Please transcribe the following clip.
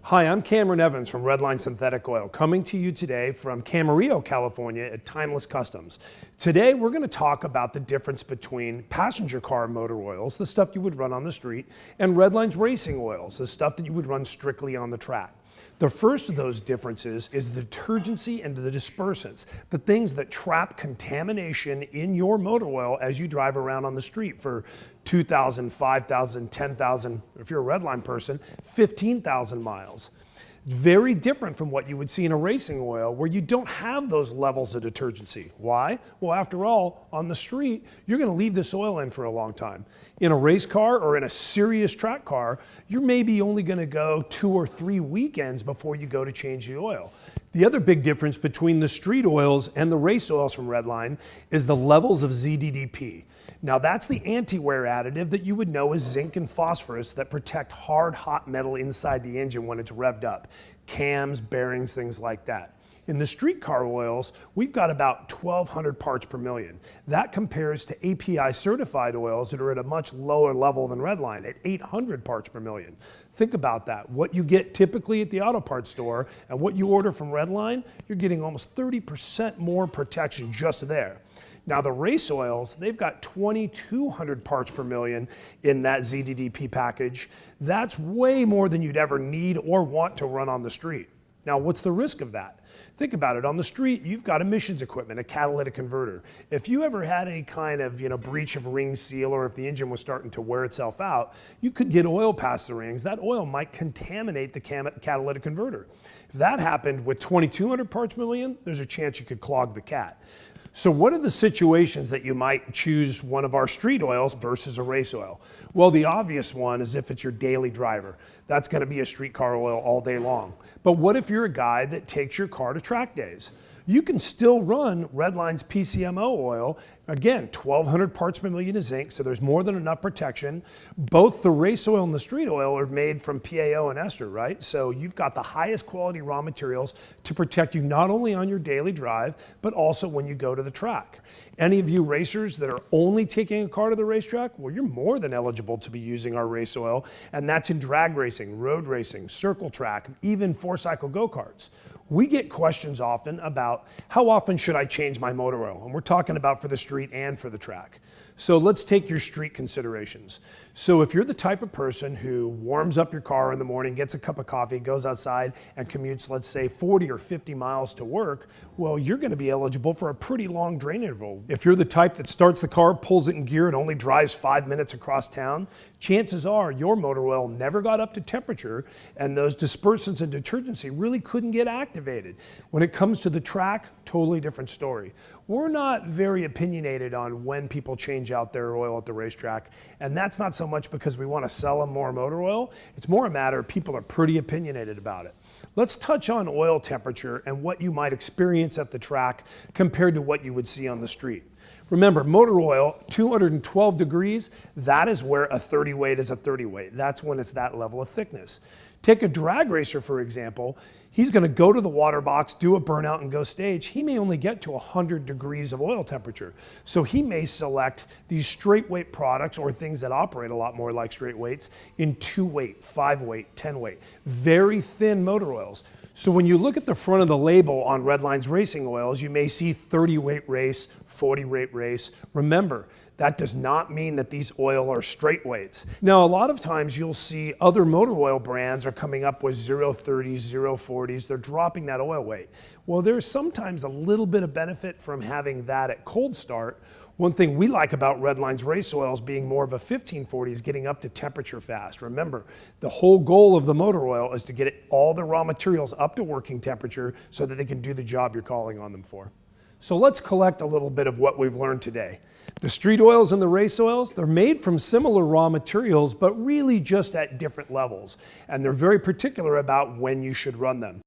Hi, I'm Cameron Evans from Redline Synthetic Oil, coming to you today from Camarillo, California at Timeless Customs. Today we're going to talk about the difference between passenger car motor oils, the stuff you would run on the street, and Redline's racing oils, the stuff that you would run strictly on the track. The first of those differences is the detergency and the dispersants, the things that trap contamination in your motor oil as you drive around on the street for 2,000, 5,000, 10,000, if you're a Redline person, 15,000 miles. Very different from what you would see in a racing oil where you don't have those levels of detergency. Why? Well, after all, on the street, you're going to leave this oil in for a long time. In a race car or in a serious track car, you're maybe only going to go 2 or 3 weekends before you go to change the oil. The other big difference between the street oils and the race oils from Redline is the levels of ZDDP. Now that's the anti-wear additive that you would know as zinc and phosphorus that protect hard, hot metal inside the engine when it's revved up. Cams, bearings, things like that. In the street car oils, we've got about 1,200 parts per million. That compares to API certified oils that are at a much lower level than Redline at 800 parts per million. Think about that. What you get typically at the auto parts store and what you order from Redline, you're getting almost 30% more protection just there. Now the race oils, they've got 2,200 parts per million in that ZDDP package. That's way more than you'd ever need or want to run on the street. Now what's the risk of that? Think about it. On the street, you've got emissions equipment, a catalytic converter. If you ever had any kind of breach of ring seal, or if the engine was starting to wear itself out, you could get oil past the rings. That oil might contaminate the catalytic converter. If that happened with 2,200 parts per million, there's a chance you could clog the cat. So what are the situations that you might choose one of our street oils versus a race oil? Well, the obvious one is if it's your daily driver. That's going to be a street car oil all day long. But what if you're a guy that takes your car to track days? You can still run Redline's PCMO oil. Again, 1,200 parts per million of zinc, so there's more than enough protection. Both the race oil and the street oil are made from PAO and ester, right? So you've got the highest quality raw materials to protect you not only on your daily drive, but also when you go to the track. Any of you racers that are only taking a car to the racetrack, well, you're more than eligible to be using our race oil, and that's in drag racing, road racing, circle track, even 4-cycle go-karts. We get questions often about how often should I change my motor oil? And we're talking about for the street and for the track. So let's take your street considerations. So if you're the type of person who warms up your car in the morning, gets a cup of coffee, goes outside and commutes, let's say 40 or 50 miles to work, well, you're going to be eligible for a pretty long drain interval. If you're the type that starts the car, pulls it in gear, and only drives 5 minutes across town, chances are your motor oil never got up to temperature and those dispersants and detergency really couldn't get activated. When it comes to the track, totally different story. We're not very opinionated on when people change out their oil at the racetrack, and that's not so much because we want to sell them more motor oil. It's more a matter of people are pretty opinionated about it. Let's touch on oil temperature and what you might experience at the track compared to what you would see on the street. Remember, motor oil, 212 degrees, that is where a 30 weight is a 30 weight. That's when it's that level of thickness. Take a drag racer, for example. He's going to go to the water box, do a burnout, and go stage. He may only get to 100 degrees of oil temperature. So he may select these straight weight products or things that operate a lot more like straight weights in 2 weight, 5 weight, 10 weight. Very thin motor oils. So when you look at the front of the label on Redline's racing oils, you may see 30 weight race, 40 weight race. Remember, that does not mean that these oil are straight weights. Now, a lot of times you'll see other motor oil brands are coming up with 0.30s, 0.40s. They're dropping that oil weight. Well, there's sometimes a little bit of benefit from having that at cold start. One thing we like about Redline's race oils being more of a 1540 is getting up to temperature fast. Remember, the whole goal of the motor oil is to get all the raw materials up to working temperature so that they can do the job you're calling on them for. So let's collect a little bit of what we've learned today. The street oils and the race oils, they're made from similar raw materials, but really just at different levels. And they're very particular about when you should run them.